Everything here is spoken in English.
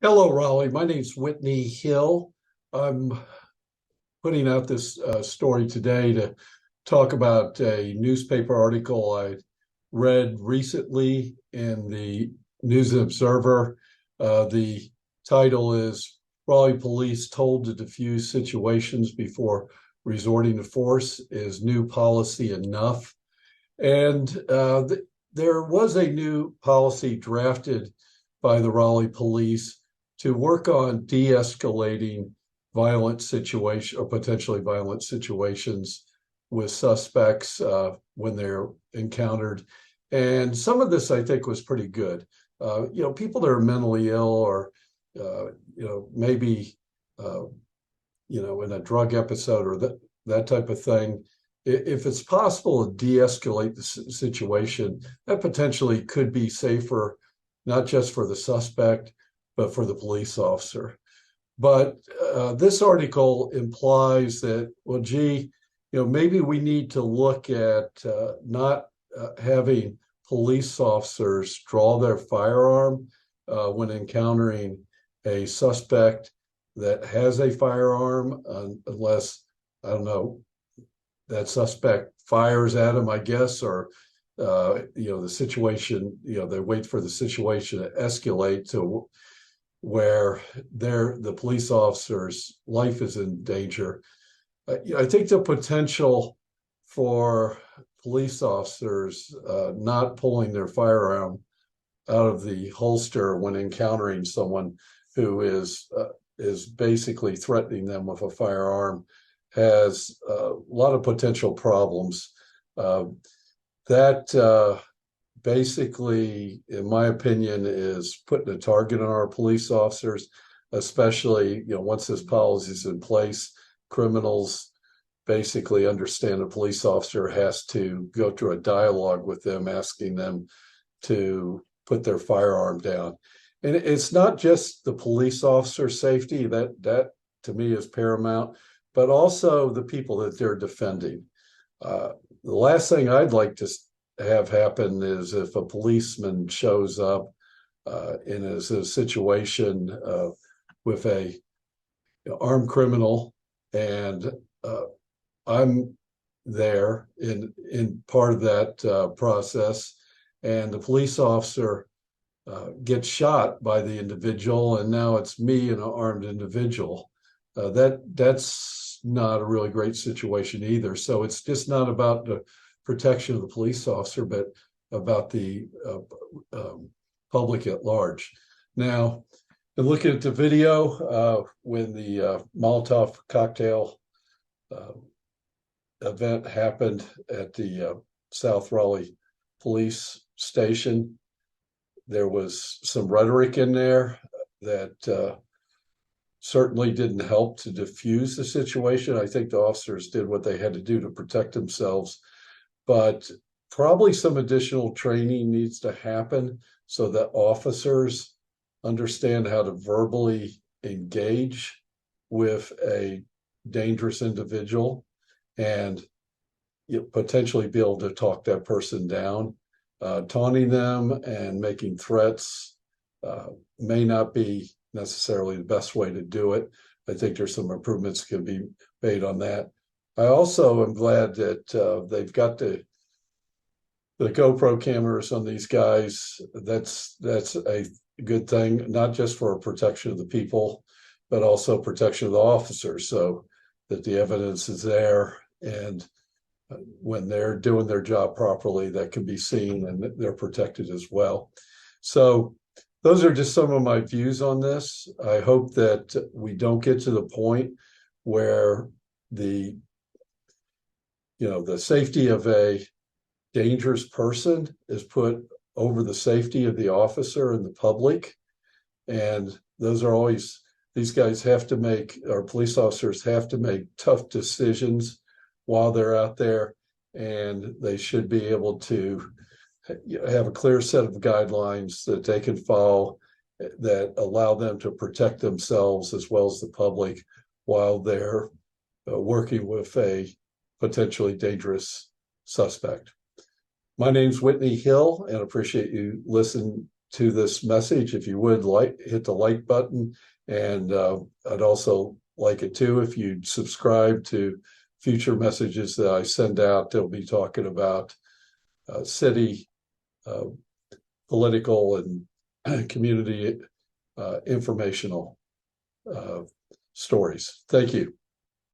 Hello, Raleigh. My name's Whitney Hill. I'm putting out this story today to talk about a newspaper article I read recently in the News and Observer. The title is Raleigh Police Told to Defuse Situations Before Resorting to Force. Is New Policy Enough? And there was a new policy drafted by the Raleigh Police to work on de-escalating violent situation or potentially violent situations with suspects when they're encountered. And some of this I think was pretty good. People that are mentally ill or maybe in a drug episode or that type of thing, if it's possible to de-escalate the situation, that potentially could be safer, not just for the suspect, but for the police officer. But this article implies that, well, gee, maybe we need to look at not having police officers draw their firearm when encountering a suspect that has a firearm, unless, I don't know, that suspect fires at him, I guess, or the situation, they wait for the situation to escalate to where the police officer's life is in danger. I think the potential for police officers not pulling their firearm out of the holster when encountering someone who is basically threatening them with a firearm has a lot of potential problems. That basically, in my opinion, is putting a target on our police officers, especially, once this policy is in place, criminals basically understand a police officer has to go through a dialogue with them, asking them to put their firearm down. And it's not just the police officer's safety, that to me is paramount, but also the people that they're defending. The last thing I'd like to have happen is if a policeman shows up in a situation with a armed criminal, and I'm there in part of that process, and the police officer gets shot by the individual, and now it's me, an armed individual. That's not a really great situation either. So it's just not about the protection of the police officer, but about the public at large. Now, in looking at the video, when the Molotov cocktail event happened at the South Raleigh Police Station, there was some rhetoric in there that certainly didn't help to diffuse the situation. I think the officers did what they had to do to protect themselves, but probably some additional training needs to happen so that officers understand how to verbally engage with a dangerous individual and potentially be able to talk that person down. Taunting them and making threats may not be necessarily the best way to do it. I think there's some improvements can be made on that. I also am glad that they've got the GoPro cameras on these guys. That's a good thing, not just for protection of the people, but also protection of the officers, so that the evidence is there, and when they're doing their job properly, that can be seen and they're protected as well. So those are just some of my views on this. I hope that we don't get to the point where the safety of a dangerous person is put over the safety of the officer and the public. And those are always, these guys have to make, our police officers have to make tough decisions while they're out there, and they should be able to have a clear set of guidelines that they can follow that allow them to protect themselves as well as the public while they're working with a potentially dangerous suspect. My name's Whitney Hill, and appreciate you listening to this message, if you would hit the like button, and I'd also like it too if you'd subscribe to future messages that I send out. They'll be talking about city, political, and community informational stories. Thank you.